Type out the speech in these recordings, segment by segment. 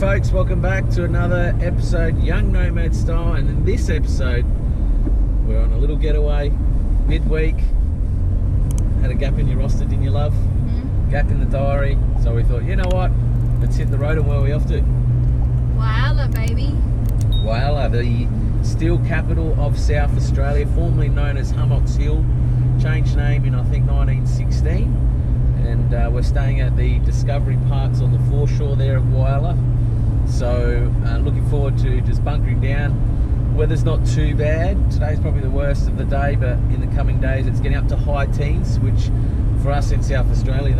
folks, welcome back to another episode Young Nomad style, and in this episode we're on a little getaway midweek. Had a gap in your roster, didn't you, love? Gap in the diary, so we thought, you know what, let's hit the road. And where are we off to? Whyalla, baby. Whyalla, the steel capital of South Australia, formerly known as Hummocks Hill, changed name in I think 1916. And we're staying at the Discovery Parks on the foreshore there of Whyalla. So looking forward to just bunkering down. Weather's not too bad. Today's probably the worst of the day, but in the coming days it's getting up to high teens, which for us in South Australia,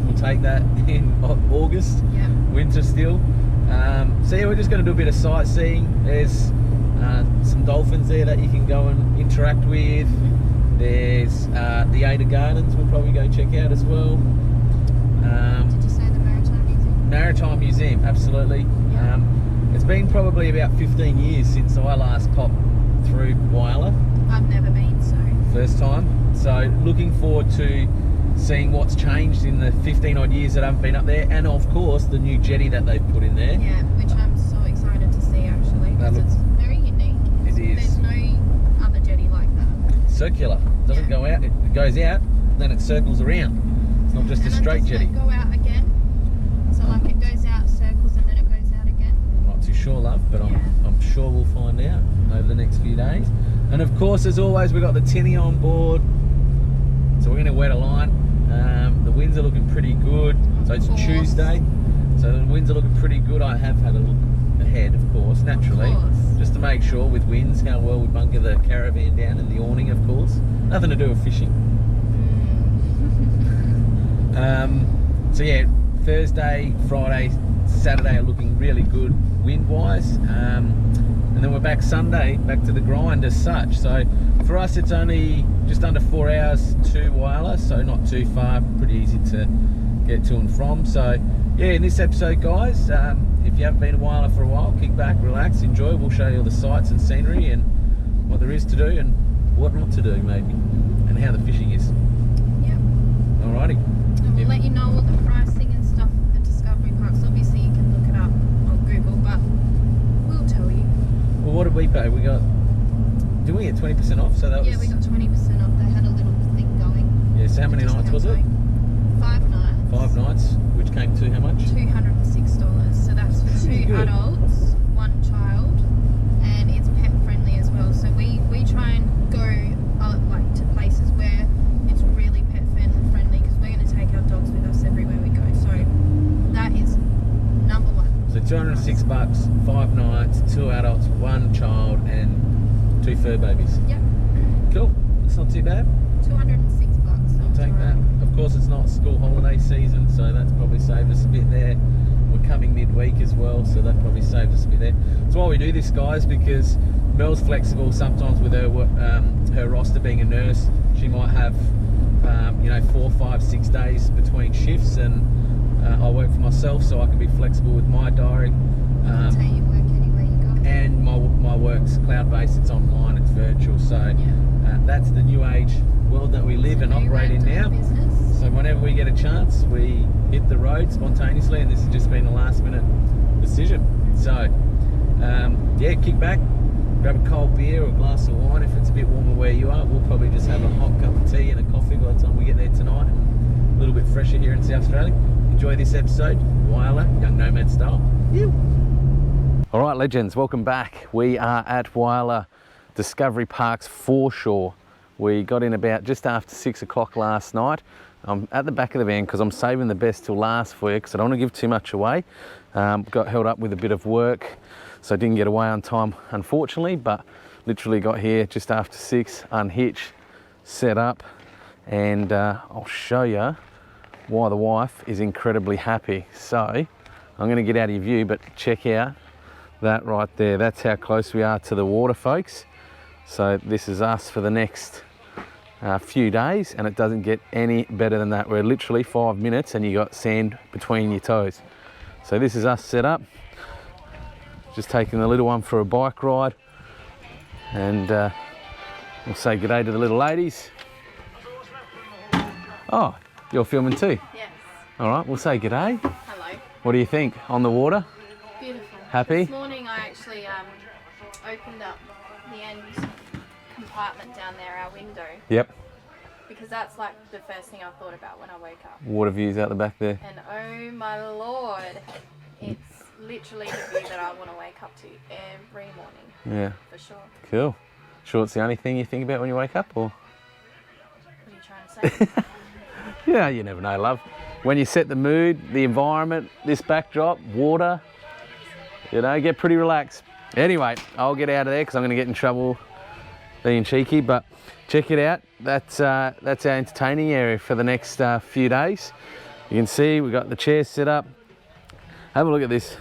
we'll take that in August. Yep. Winter still. So yeah, we're just going to do a bit of sightseeing. There's some dolphins there that you can go and interact with. There's the Ada Gardens we'll probably go check out as well. Did you say the Maritime Museum? Maritime Museum, absolutely. Yeah. It's been probably about 15 years since I last popped through Whyalla. I've never been, so. First time. So looking forward to seeing what's changed in the 15 odd years that I've been up there, and of course the new jetty that they've put in there. Yeah, which I'm so excited to see actually, because it's very unique. It is. There's no other jetty like that. Circular. Doesn't go out, it goes out, then it circles around. It's not just a straight jetty. Does it go out again? So like it goes out, circles, and then it goes out again? I'm not too sure, love, but I'm sure we'll find out over the next few days. And of course, as always, we've got the tinny on board, so we're going to wet a line. The winds are looking pretty good. So it's Tuesday, so the winds are looking pretty good. I have had a look ahead, of course, naturally, just to make sure with winds how well we bunker the caravan down and the awning, of course. Nothing to do with fishing. So yeah, Thursday, Friday, Saturday are looking really good wind-wise, and then we're back Sunday, back to the grind as such. So for us, it's only just under 4 hours to Whyalla, so not too far, pretty easy to get to and from. So yeah, in this episode, guys, if you haven't been to Whyalla for a while, kick back, relax, enjoy. We'll show you all the sights and scenery and what there is to do and what not to do, maybe, and how the fishing is. Yep. Alrighty. And we'll let you know all the pricing and stuff at the Discovery Parks. Obviously, you can look it up on Google, but we'll tell you. Well, what did we pay? We got, did we get 20% off? So that was, we got 20% off. They had a little thing going. Yeah, so how many nights was it? 5 nights. 5 nights, which came to how much? $206. So that's for 2 adults, 1 child, and it's pet friendly as well. So we try and go like to places where it's really pet friendly, because we're going to take our dogs with us everywhere we go. So that is number 1. So $206, 5 nights, 2 adults, 1 child, and 2 fur babies. Yep. Cool. That's not too bad. $206. I'll take that. Of course, it's not school holiday season, so that's probably saved us a bit there. We're coming midweek as well, so that probably saved us a bit there. That's why we do this, guys, because Mel's flexible sometimes with her roster being a nurse. She might have 4, 5, 6 days between shifts, and I work for myself, so I can be flexible with my diary. Take your work anywhere you go. And my work's cloud-based, it's online, it's virtual, so that's the new age world that we live and operate in now. So whenever we get a chance, we hit the road spontaneously, and this has just been a last-minute decision. So yeah, kick back, grab a cold beer or a glass of wine. If it's a bit warmer where you are, we'll probably just have a hot cup of tea and a coffee by the time we get there tonight, and a little bit fresher here in South Australia. Enjoy this episode, Whyalla, Young Nomad style. All right, legends, welcome back. We are at Whyalla Discovery Park's foreshore. We got in about just after 6 o'clock last night. I'm at the back of the van because I'm saving the best till last for you, because I don't want to give too much away. Got held up with a bit of work, so I didn't get away on time, unfortunately, but literally got here just after 6, unhitched, set up, and I'll show you why the wife is incredibly happy. So I'm going to get out of your view, but check out that right there. That's how close we are to the water, folks. So this is us for the next few days, and it doesn't get any better than that. We're literally 5 minutes and you got sand between your toes. So this is us set up, just taking the little one for a bike ride, and we'll say good day to the little ladies. Oh, you're filming too? Yes. All right, we'll say good day. Hello. What do you think on the water? Beautiful. Happy? This morning I actually opened up the end compartment down there, our window. Yep. Because that's like the first thing I thought about when I wake up. Water views out the back there. And oh my lord, it's literally the view that I want to wake up to every morning. Yeah. For sure. Cool. Sure it's the only thing you think about when you wake up, or? What are you trying to say? Yeah, you never know, love. When you set the mood, the environment, this backdrop, water, you know, get pretty relaxed. Anyway, I'll get out of there because I'm going to get in trouble being cheeky, but check it out. That's our entertaining area for the next few days. You can see we've got the chairs set up. Have a look at this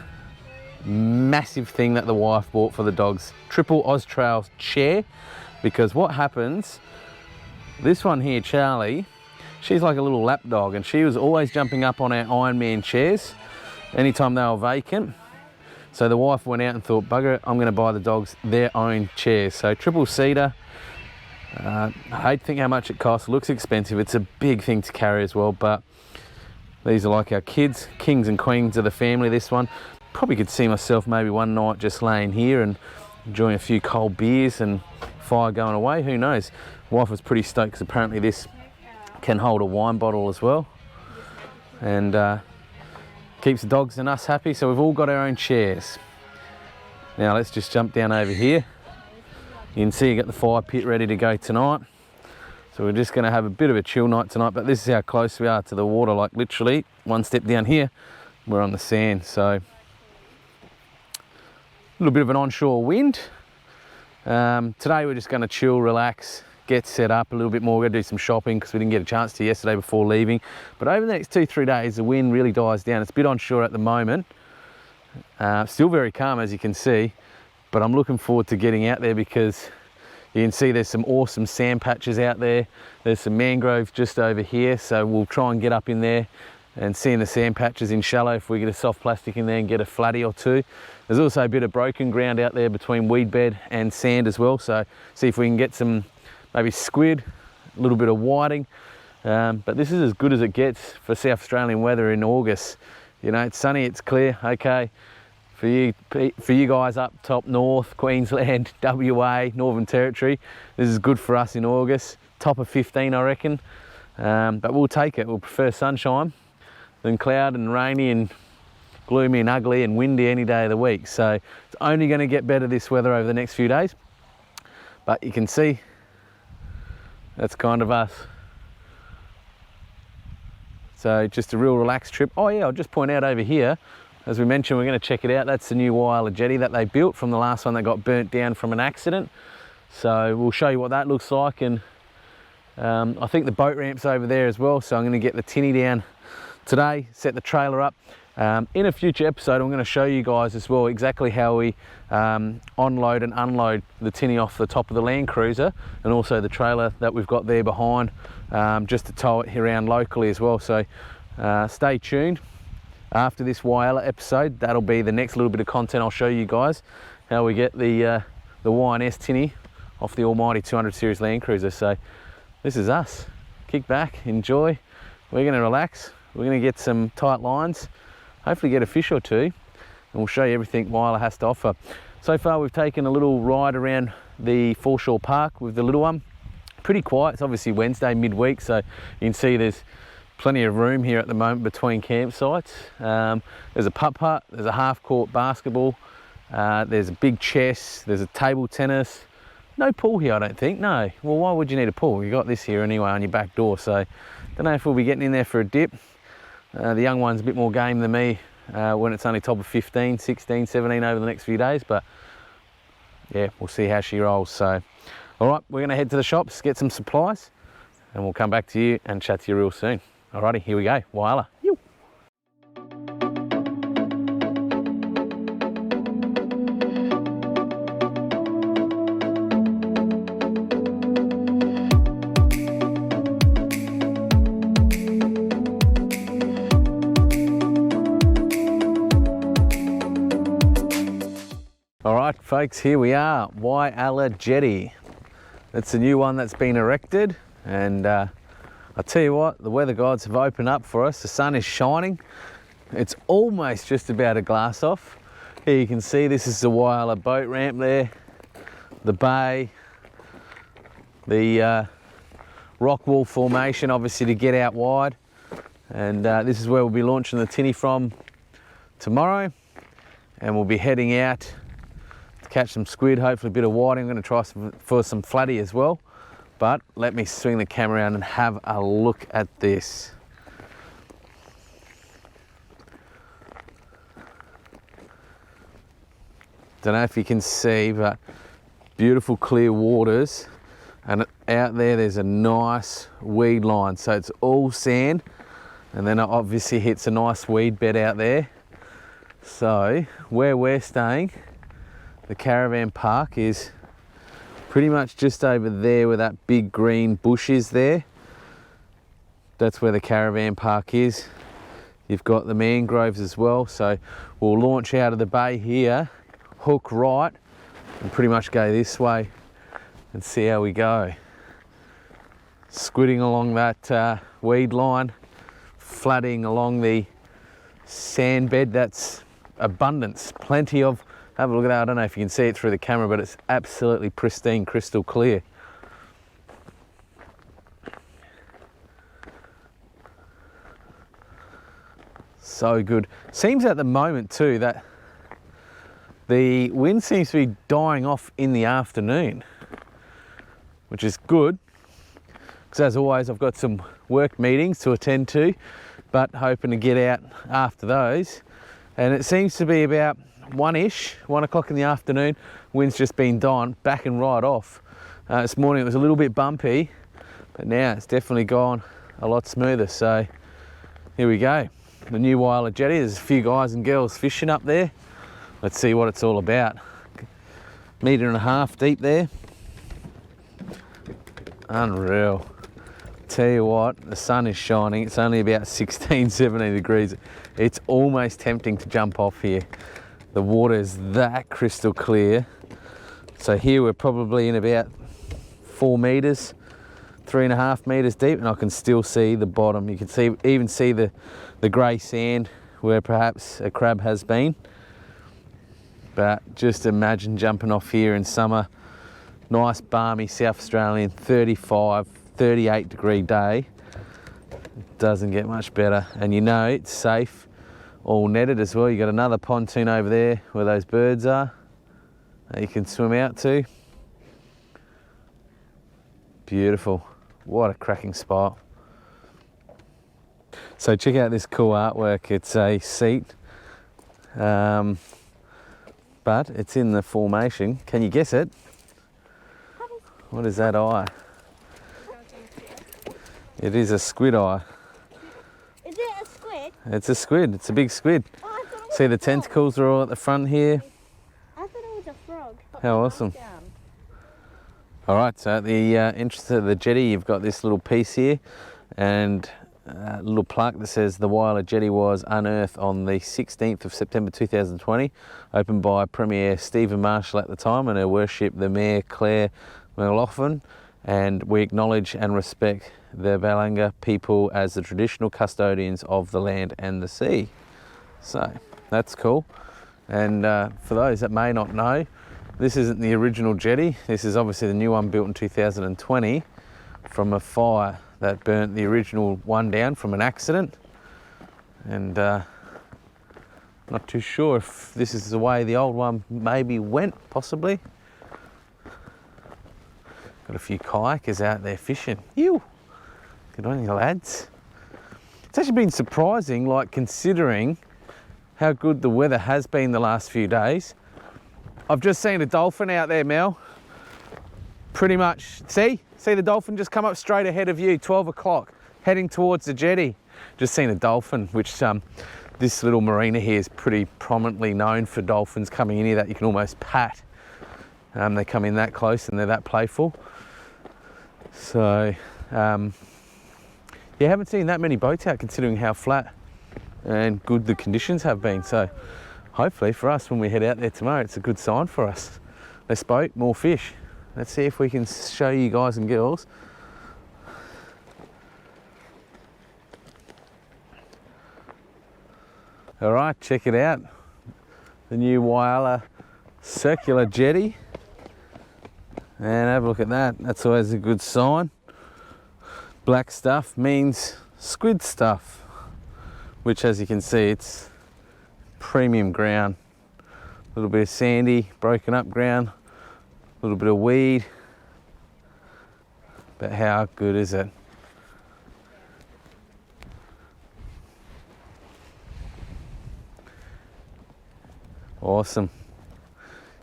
massive thing that the wife bought for the dogs. Triple Austrail chair, because what happens, this one here, Charlie, she's like a little lap dog, and she was always jumping up on our Ironman chairs anytime they were vacant. So the wife went out and thought, bugger it, I'm going to buy the dogs their own chairs. So triple seater. I hate to think how much it costs. It looks expensive. It's a big thing to carry as well, but these are like our kids, kings and queens of the family, this one. Probably could see myself maybe one night just laying here and enjoying a few cold beers and fire going away. Who knows? Wife was pretty stoked because apparently this can hold a wine bottle as well. And keeps the dogs and us happy, so we've all got our own chairs. Now let's just jump down over here. You can see you got the fire pit ready to go tonight. So we're just going to have a bit of a chill night tonight, but this is how close we are to the water, like literally one step down here, we're on the sand. So a little bit of an onshore wind. Today we're just going to chill, relax, get set up a little bit more. We're going to do some shopping because we didn't get a chance to yesterday before leaving. But over the next 2-3 days, the wind really dies down. It's a bit onshore at the moment. Still very calm, as you can see, but I'm looking forward to getting out there because you can see there's some awesome sand patches out there. There's some mangrove just over here, so we'll try and get up in there and see in the sand patches in shallow if we get a soft plastic in there and get a flatty or two. There's also a bit of broken ground out there between weed bed and sand as well, so see if we can get some maybe squid, a little bit of whiting. But this is as good as it gets for South Australian weather in August. You know, it's sunny, it's clear, okay. For you guys up top north, Queensland, WA, Northern Territory, this is good for us in August. Top of 15, I reckon. But we'll take it. We'll prefer sunshine than cloud and rainy and gloomy and ugly and windy any day of the week. So it's only going to get better, this weather, over the next few days. But you can see that's kind of us. So just a real relaxed trip. Oh yeah, I'll just point out over here, as we mentioned, we're going to check it out. That's the new Whyalla jetty that they built from the last one that got burnt down from an accident. So we'll show you what that looks like. And I think the boat ramp's over there as well. So I'm going to get the tinny down today, set the trailer up. In a future episode, I'm going to show you guys as well exactly how we onload and unload the tinny off the top of the Land Cruiser, and also the trailer that we've got there behind, just to tow it around locally as well. So stay tuned. After this Whyalla episode, that'll be the next little bit of content. I'll show you guys how we get the Y&S tinny off the almighty 200 series Land Cruiser. So this is us. Kick back, enjoy. We're going to relax. We're going to get some tight lines, hopefully get a fish or two, and we'll show you everything Whyalla has to offer. So far we've taken a little ride around the Foreshore Park with the little one. Pretty quiet. It's obviously Wednesday midweek, so you can see there's plenty of room here at the moment between campsites. There's a putt-putt, there's a half-court basketball, there's a big chess, there's a table tennis. No pool here, I don't think, no. Well, why would you need a pool? You got this here anyway on your back door, so don't know if we'll be getting in there for a dip. The young one's a bit more game than me when it's only top of 15, 16, 17 over the next few days, but yeah, we'll see how she rolls. So, all right, we're gonna head to the shops, get some supplies, and we'll come back to you and chat to you real soon. Alrighty, here we go, Whyalla. Yoo. All right, folks, here we are, Whyalla Jetty. It's a new one that's been erected, and I'll tell you what, the weather gods have opened up for us. The sun is shining. It's almost just about a glass off. Here you can see this is the Whyalla boat ramp there, the bay, the rock wall formation obviously to get out wide, and this is where we'll be launching the tinny from tomorrow, and we'll be heading out to catch some squid, hopefully a bit of whiting. I'm going to try for some flatty as well, but let me swing the camera around and have a look at this. Don't know if you can see, but beautiful clear waters, and out there's a nice weed line, so it's all sand, and then it obviously hits a nice weed bed out there. So where we're staying, the caravan park, is pretty much just over there where that big green bush is there. That's where the caravan park is. You've got the mangroves as well, so we'll launch out of the bay here, hook right, and pretty much go this way and see how we go. Squidding along that weed line, flooding along the sand bed. That's abundance, plenty of. Have a look at that. I don't know if you can see it through the camera, but it's absolutely pristine, crystal clear. So good. Seems at the moment too that the wind seems to be dying off in the afternoon, which is good, because as always I've got some work meetings to attend to, but hoping to get out after those. And it seems to be about 1 o'clock in the afternoon, wind's just been dying, backing right off. This morning it was a little bit bumpy, but now it's definitely gone a lot smoother. So here we go, the new Whyalla jetty. There's a few guys and girls fishing up there. Let's see what it's all about. 1.5 meters deep there. Unreal. Tell you what, the sun is shining. It's only about 16, 17 degrees. It's almost tempting to jump off here. The water is that crystal clear. So here we're probably in about 4 meters, 3.5 meters deep, and I can still see the bottom. You can even see the grey sand where perhaps a crab has been. But just imagine jumping off here in summer, nice balmy South Australian 35, 38 degree day. It doesn't get much better, and you know it's safe, all netted as well. You got another pontoon over there where those birds are that you can swim out to. Beautiful, what a cracking spot. So check out this cool artwork. It's a seat, but it's in the formation. Can you guess it? What is that eye? It is a squid eye. Is it a squid? It's a squid. It's a big squid. Oh, I thought it was See, the a frog. tentacles are all at the front here. I thought it was a frog. How awesome. All right, so at the entrance of the jetty, you've got this little piece here, and a little plaque that says the Whyalla jetty was unearthed on the 16th of September 2020, opened by Premier Stephen Marshall at the time, and Her Worship the Mayor Claire McLaughlin, and we acknowledge and respect the Whyalla people as the traditional custodians of the land and the sea. So that's cool. And for those that may not know, this isn't the original jetty. This is obviously the new one built in 2020 from a fire that burnt the original one down from an accident. And not too sure if this is the way the old one maybe went, possibly. Got a few kayakers out there fishing. Ew, good on you lads. It's actually been surprising, like considering how good the weather has been the last few days. I've just seen a dolphin out there, Mel. Pretty much, see the dolphin just come up straight ahead of you, 12 o'clock, heading towards the jetty. Just seen a dolphin, which this little marina here is pretty prominently known for dolphins coming in here that you can almost pat. They come in that close and they're that playful. So, yeah, haven't seen that many boats out considering how flat and good the conditions have been. So hopefully for us when we head out there tomorrow, it's a good sign for us. Less boat, more fish. Let's see if we can show you guys and girls. All right, check it out. the new Whyalla circular jetty. And have a look at that. That's always a good sign. Black stuff means squid stuff, which, as you can see, it's premium ground. A little bit of sandy, broken up ground, a little bit of weed. But how good is it? Awesome.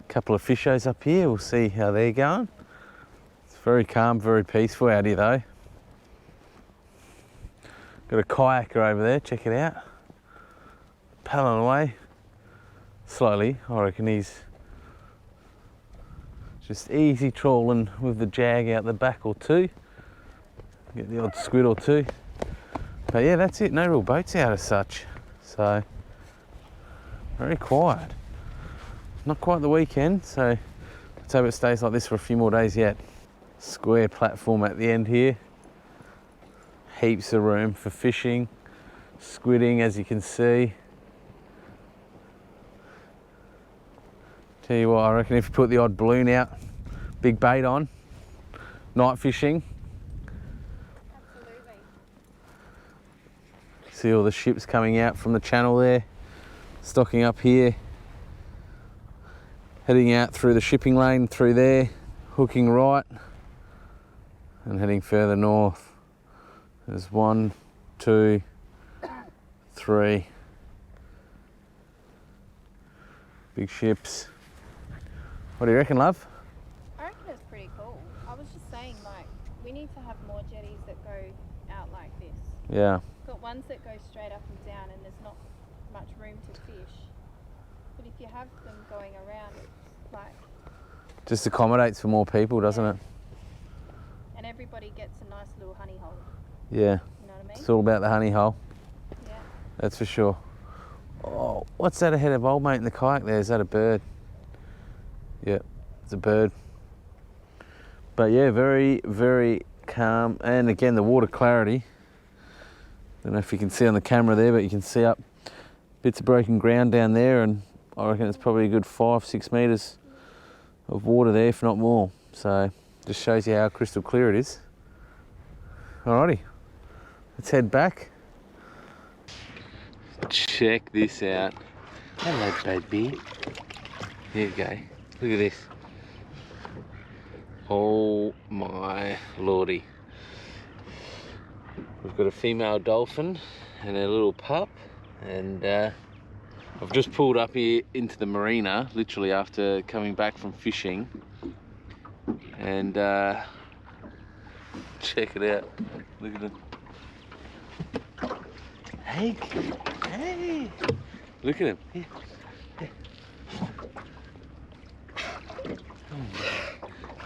Couple of fishers up here, we'll see how they're going. It's very calm, very peaceful out here though. Got a kayaker over there, check it out. Paddling away slowly. I reckon he's just easy trawling with the jag out the back or two. Get the odd squid or two. But yeah, that's it, no real boats out as such. So, very quiet. Not quite the weekend, so let's hope it stays like this for a few more days yet. Square platform at the end here. Heaps of room for fishing, squidding, as you can see. Tell you what, I reckon if you put the odd balloon out, big bait on, night fishing. Absolutely. See all the ships coming out from the channel there, stocking up here. Heading out through the shipping lane through there, hooking right and heading further north. There's 1, 2, 3 big ships. What do you reckon, love? I reckon it's pretty cool. I was just saying, like, we need to have more jetties that go out like this. Yeah. Got ones that go straight up and down and there's not much room to fish. But if you have them going around, it's like... Just accommodates for more people, doesn't it? And everybody gets a nice little honey hole. Yeah. You know what I mean? It's all about the honey hole. Yeah. That's for sure. Oh, what's that ahead of old mate in the kayak there? Is that a bird? Yeah, it's a bird. But yeah, very, very calm. And again, the water clarity. Don't know if you can see on the camera there, but you can see up bits of broken ground down there, and I reckon it's probably a good 5-6 metres of water there, if not more. So just shows you how crystal clear it is. Alrighty, let's head back. Check this out. Hello, baby. Here you go. Look at this. Oh my lordy. We've got a female dolphin and a little pup, and I've just pulled up here into the marina literally after coming back from fishing, and check it out. Look at it. Hey, hey, look at him. Here. Here.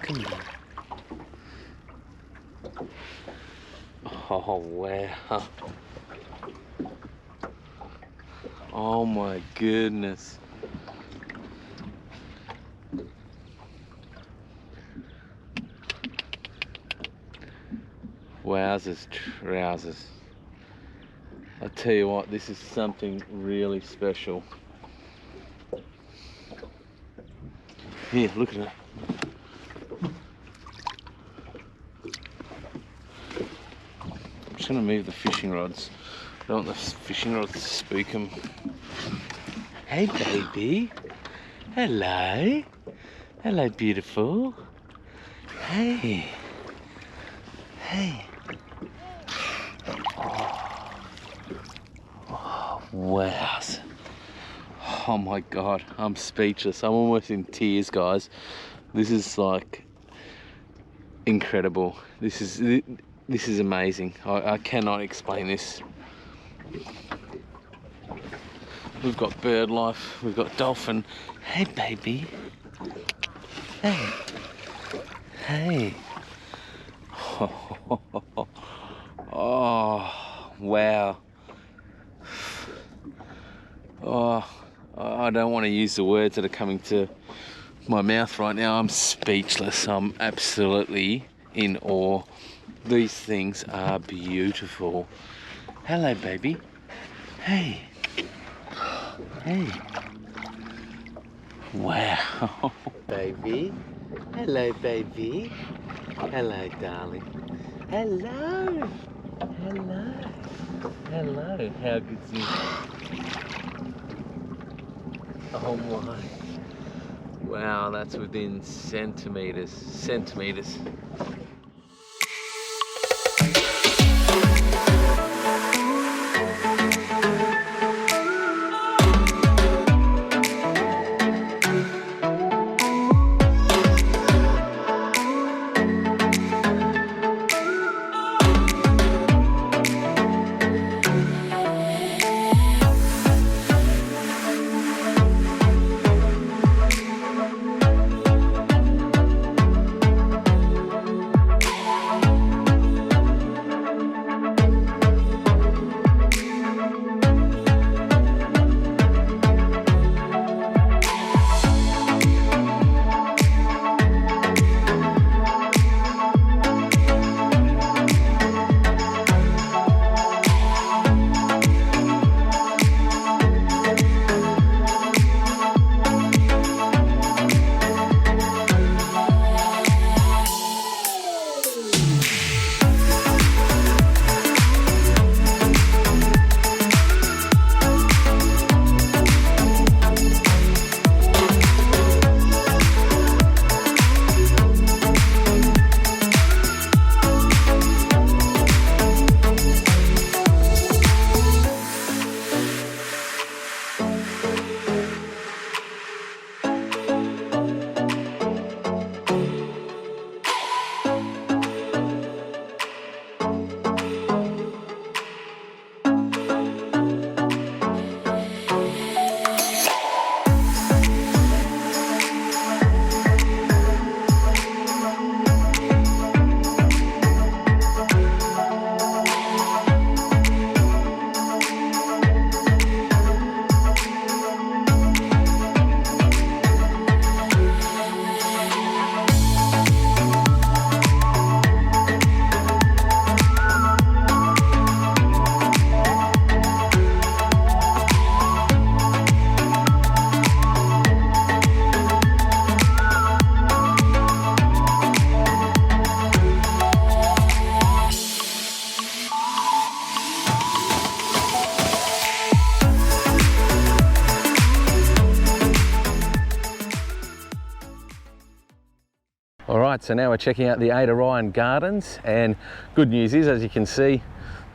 Come on. Oh wow. Oh my goodness. Wowzers, trousers. I tell you what, this is something really special. Here, look at it. I'm just going to move the fishing rods. I don't want the fishing rods to spook them. Hey baby. Hello. Hello beautiful. Hey. Hey. Oh, wow. Oh my God, I'm speechless. I'm almost in tears, guys. This is like incredible. This is amazing. I cannot explain this. We've got bird life, we've got dolphin. Hey baby. Hey. Hey. Oh, wow. Oh, I don't want to use the words that are coming to my mouth right now. I'm speechless. I'm absolutely in awe. These things are beautiful. Hello, baby. Hey. Hey. Wow. Baby. Hello, baby. Hello, darling. Hello. Hello. Hello. How good's you? Oh my. Wow, that's within centimetres. Centimetres. Alright, so now we're checking out the Ada Ryan Gardens, and good news is, as you can see,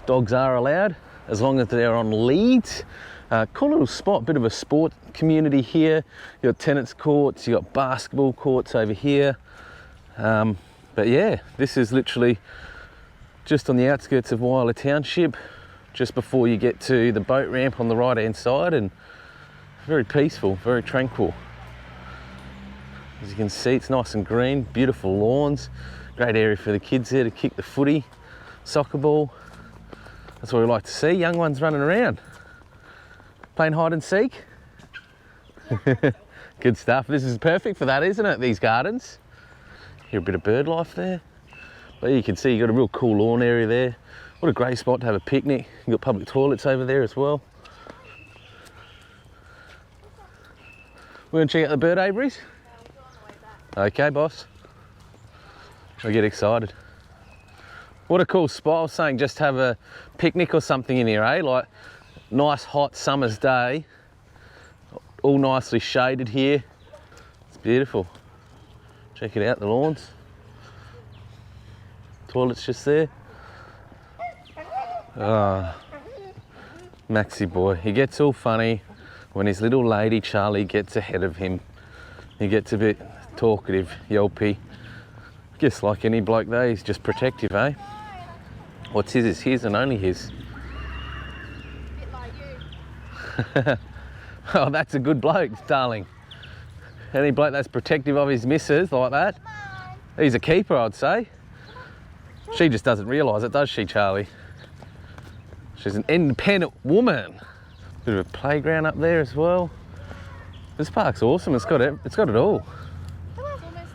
dogs are allowed as long as they're on leads. Cool little spot, bit of a sport community here. You've got tennis courts, you've got basketball courts over here. But yeah, this is literally just on the outskirts of Whyalla Township, just before you get to the boat ramp on the right hand side, and very peaceful, very tranquil. As you can see, it's nice and green, beautiful lawns, great area for the kids here to kick the footy, soccer ball. That's what we like to see, young ones running around, playing hide and seek. Good stuff. This is perfect for that, isn't it, these gardens? Hear a bit of bird life there. But you can see you've got a real cool lawn area there. What a great spot to have a picnic. You've got public toilets over there as well. We're going to check out the bird aviaries. Okay, boss. I get excited. What a cool spot. I was saying just have a picnic or something in here, eh? Like, nice hot summer's day. All nicely shaded here. It's beautiful. Check it out, the lawns. Toilet's just there. Ah, Maxie boy. He gets all funny when his little lady Charlie gets ahead of him. He gets a bit talkative, yelpy. Guess like any bloke though, he's just protective, eh? What's his is his and only his. Bit like you. Oh, that's a good bloke, darling. Any bloke that's protective of his missus like that, he's a keeper, I'd say. She just doesn't realise it, does she, Charlie? She's an independent woman. Bit of a playground up there as well. This park's awesome. It's got it all. It's almost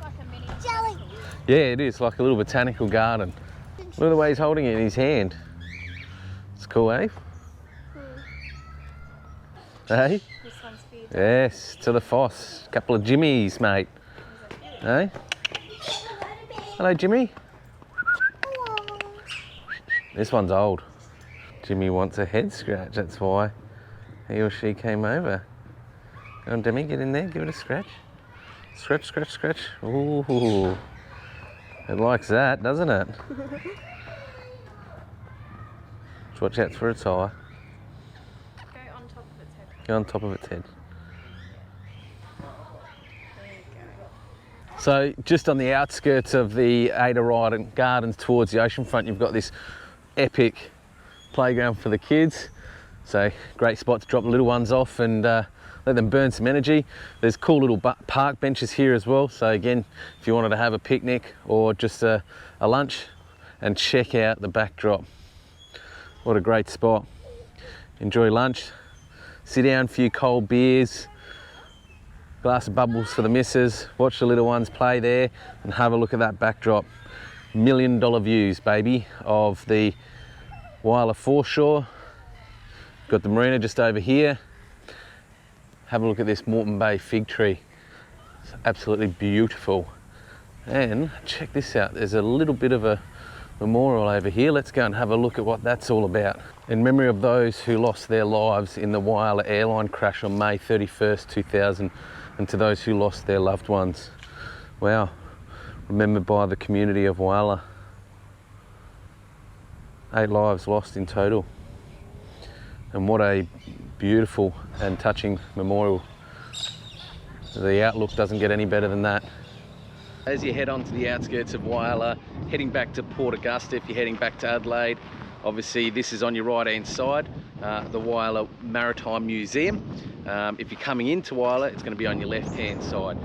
like a mini Jelly. Yeah, it is like a little botanical garden. Look at the way he's holding it in his hand. It's cool, eh? Hey? This one's feeding. Yes, to the Foss. Couple of Jimmies, mate. Hey? Hello, Jimmy. This one's old. Jimmy wants a head scratch, that's why he or she came over. Go on, Demi, get in there, give it a scratch. Scratch, scratch, scratch. Ooh, it likes that, doesn't it? Just watch out for its eye. Go on top of its head. Go on top of its head. There you go. So just on the outskirts of the Ada Ryden Gardens towards the ocean front, you've got this epic playground for the kids. So great spot to drop the little ones off and let them burn some energy. There's cool little park benches here as well. So again, if you wanted to have a picnic or just a lunch, and check out the backdrop. What a great spot. Enjoy lunch, sit down, a few cold beers, glass of bubbles for the missus, watch the little ones play there and have a look at that backdrop. $1 million views, baby, of the Whyalla foreshore. Got the marina just over here. Have a look at this Moreton Bay fig tree. It's absolutely beautiful. And check this out, there's a little bit of a memorial over here. Let's go and have a look at what that's all about. In memory of those who lost their lives in the Whyalla airline crash on May 31st, 2000, and to those who lost their loved ones. Wow, remembered by the community of Whyalla. 8 lives lost in total. And what a beautiful and touching memorial. The outlook doesn't get any better than that. As you head on to the outskirts of Whyalla, heading back to Port Augusta, if you're heading back to Adelaide, obviously this is on your right hand side, the Whyalla Maritime Museum. If you're coming into Whyalla, it's going to be on your left hand side.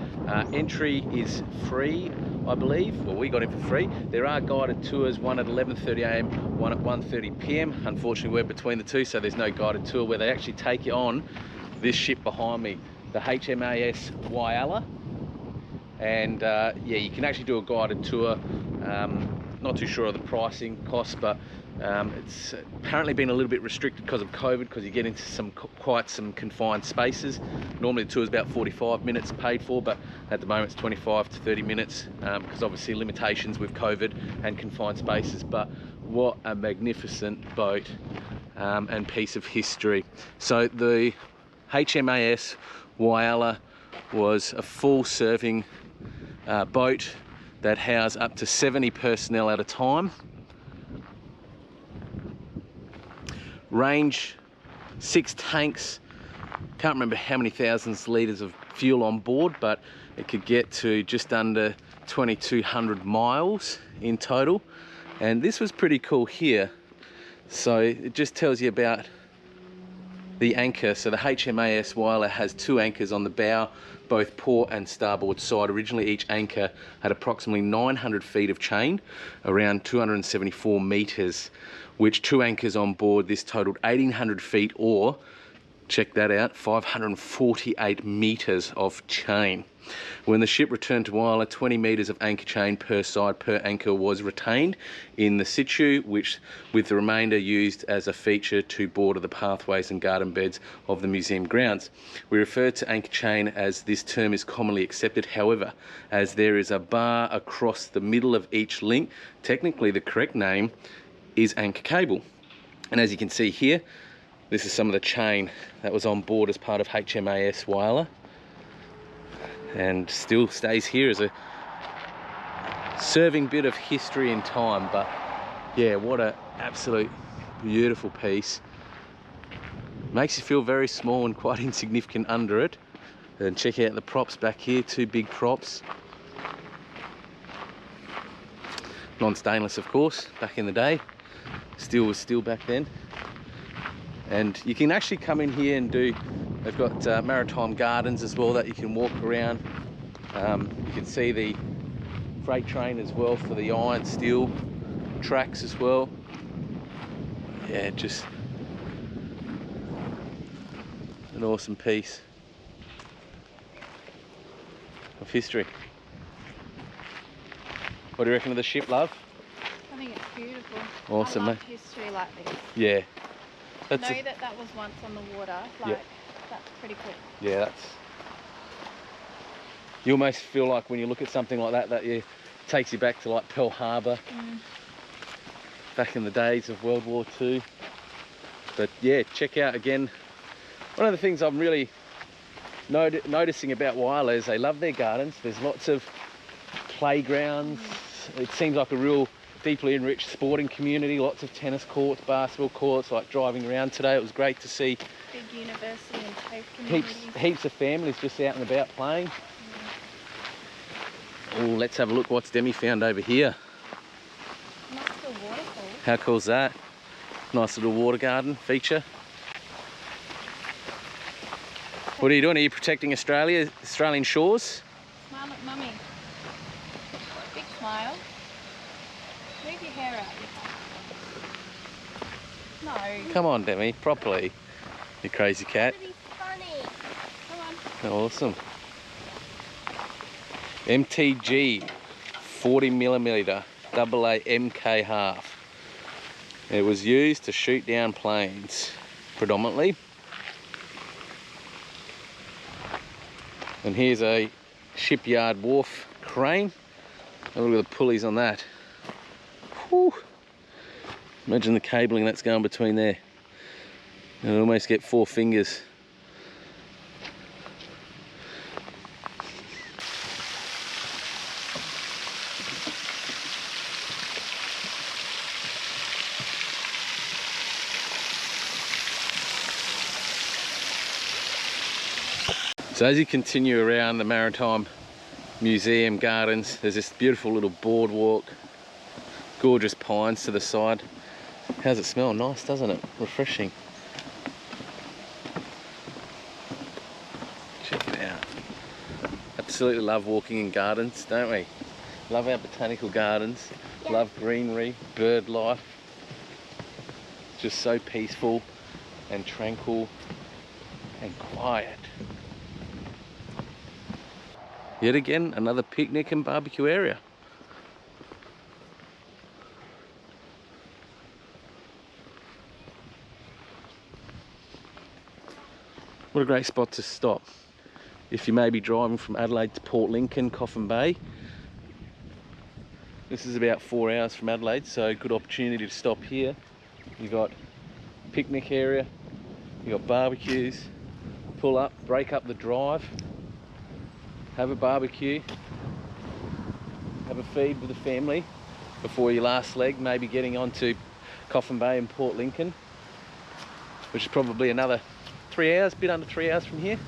Entry is free, I believe. Well, we got in for free. There are guided tours, one at 11:30 a.m, one at 1:30 p.m. Unfortunately, we're between the two, so there's no guided tour where they actually take you on this ship behind me, the HMAS Whyalla. And yeah, you can actually do a guided tour. Not too sure of the pricing costs, but it's apparently been a little bit restricted because of COVID, because you get into quite some confined spaces. Normally the tour is about 45 minutes paid for, but at the moment it's 25 to 30 minutes because obviously limitations with COVID and confined spaces. But what a magnificent boat and piece of history. So the HMAS Whyalla was a full serving boat that housed up to 70 personnel at a time. Range 6 tanks, can't remember how many thousands litres of fuel on board, but it could get to just under 2,200 miles in total. And this was pretty cool here. So it just tells you about the anchor. So the HMAS Whyalla has 2 anchors on the bow, both port and starboard side. Originally each anchor had approximately 900 feet of chain, around 274 meters, which 2 anchors on board, this totaled 1,800 feet, or, check that out, 548 meters of chain. When the ship returned to Whyalla, 20 meters of anchor chain per side per anchor was retained in the situ, which with the remainder used as a feature to border the pathways and garden beds of the museum grounds. We refer to anchor chain as this term is commonly accepted. However, as there is a bar across the middle of each link, technically the correct name is anchor cable. And as you can see here, this is some of the chain that was on board as part of HMAS Whyalla, and still stays here as a serving bit of history and time. But yeah, what a absolute beautiful piece. Makes you feel very small and quite insignificant under it. And check out the props back here, 2 big props. Non-stainless, of course, back in the day. Steel was steel back then. And you can actually come in here and do, they've got maritime gardens as well that you can walk around. You can see the freight train as well for the iron steel tracks as well. Yeah, just an awesome piece of history. What do you reckon of the ship, love? I think it's beautiful. Awesome, I love mate. history like this. Yeah. Know that was once on the water, like Yep. That's pretty cool. Yeah, that's... You almost feel like when you look at something like that, takes you back to like Pearl Harbor, back in the days of World War II. But yeah, check out again. One of the things I'm really noticing about Whyalla is they love their gardens. There's lots of playgrounds. It seems like a real deeply enriched sporting community. Lots of tennis courts, basketball courts. Like driving around today, it was great to see Big university and TAFE community. heaps of families just out and about playing. Oh, let's have a look what's Demi found over here. Nice little waterfall. How cool is that? Nice little water garden feature. What are you doing? Are you protecting Australian shores? Smile at mummy. Big smile. Move your hair out. No. Come on, Demi, properly. You crazy cat. Pretty funny. Come on. Awesome. MTG 40mm AA MK half. It was used to shoot down planes predominantly. And here's a shipyard wharf crane. Oh, look at the pulleys on that. Whew. Imagine the cabling that's going between there. You'll almost get 4 fingers. So as you continue around the Maritime Museum gardens, there's this beautiful little boardwalk, gorgeous pines to the side. How's it smell? Nice, doesn't it? Refreshing. Check it out. Absolutely love walking in gardens, don't we? Love our botanical gardens, love greenery, bird life. Just so peaceful and tranquil and quiet. Yet again, another picnic and barbecue area. What a great spot to stop. If you may be driving from Adelaide to Port Lincoln, Coffin Bay. This is about 4 hours from Adelaide, so good opportunity to stop here. You've got picnic area, you've got barbecues, pull up, break up the drive, have a barbecue, have a feed with the family before your last leg, maybe getting on to Coffin Bay and Port Lincoln, which is probably another 3 hours, bit under 3 hours from here.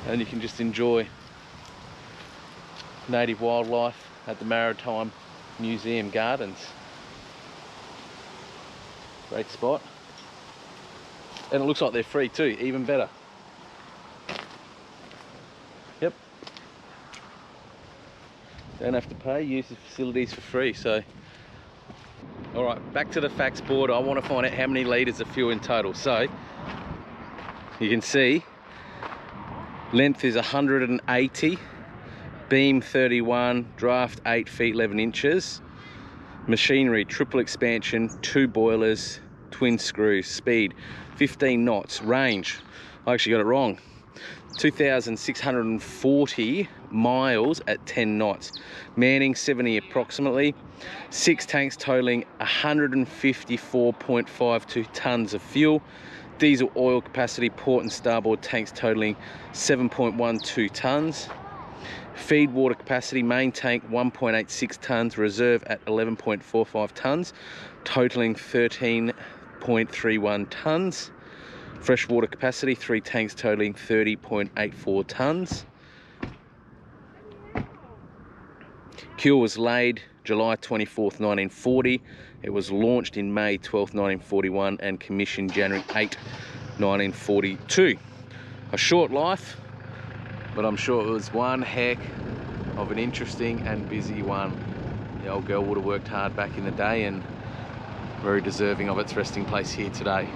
And you can just enjoy native wildlife at the Maritime Museum Gardens. Great spot. And it looks like they're free too, even better. Yep. Don't have to pay, use the facilities for free, so. All right, back to the facts board. I want to find out how many litres of fuel in total. So, you can see, length is 180, beam 31, draft 8 feet 11 inches, machinery, triple expansion, 2 boilers, twin screws, speed 15 knots, range, I actually got it wrong, 2,640 miles at 10 knots, manning 70 approximately, 6 tanks totaling 154.52 tons of fuel, diesel oil capacity, port and starboard tanks totaling 7.12 tons, feed water capacity, main tank 1.86 tons, reserve at 11.45 tons, totaling 13.31 tons, fresh water capacity, 3 tanks totaling 30.84 tons. Keel was laid July 24th, 1940. It was launched in May 12th, 1941 and commissioned January 8th, 1942. A short life, but I'm sure it was one heck of an interesting and busy one. The old girl would have worked hard back in the day and very deserving of its resting place here today.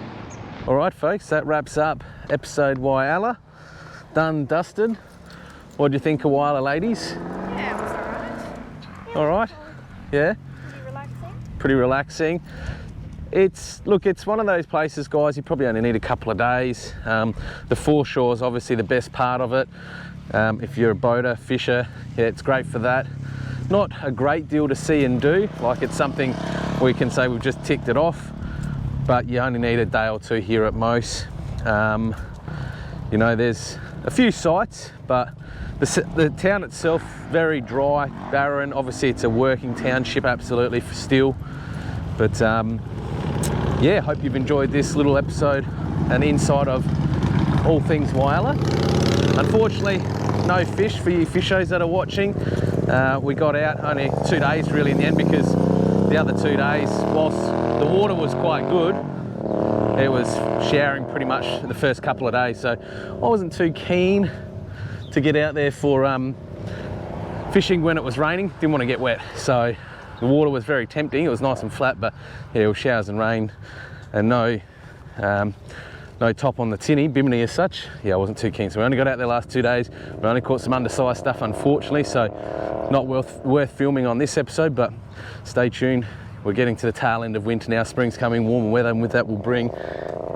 All right, folks, that wraps up episode Whyalla. Done, dusted. What do you think of Whyalla, ladies? Yeah, it was alright. All right. Yeah? Pretty relaxing. Pretty relaxing. Look, it's one of those places, guys, you probably only need a couple of days. The foreshore is obviously the best part of it. If you're a boater, fisher, yeah, it's great for that. Not a great deal to see and do, like it's something we can say we've just ticked it off, but you only need a day or two here at most. You know, there's a few sites, but the town itself, very dry, barren. Obviously it's a working township, absolutely, for still. But yeah, hope you've enjoyed this little episode and insight of all things Whyalla. Unfortunately, no fish for you fishers that are watching. We got out only 2 days really in the end, because the other 2 days, whilst the water was quite good, it was showering pretty much the first couple of days. So I wasn't too keen to get out there for fishing when it was raining. Didn't want to get wet. So the water was very tempting. It was nice and flat, but yeah, it was showers and rain and no top on the tinny, bimini as such. Yeah, I wasn't too keen. So we only got out there last 2 days. We only caught some undersized stuff, unfortunately. So not worth filming on this episode, but stay tuned. We're getting to the tail end of winter now. Spring's coming, warmer weather, and with that will bring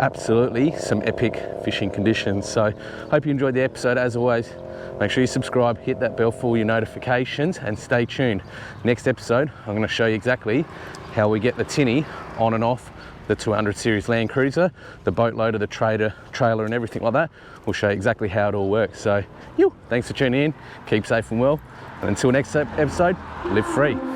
absolutely some epic fishing conditions. So hope you enjoyed the episode. As always, make sure you subscribe, hit that bell for all your notifications, and stay tuned. Next episode, I'm going to show you exactly how we get the tinny on and off the 200 series Land Cruiser, the boat loader, the trailer and everything like that. We'll show you exactly how it all works. So thanks for tuning in, keep safe and well, and until next episode, live free.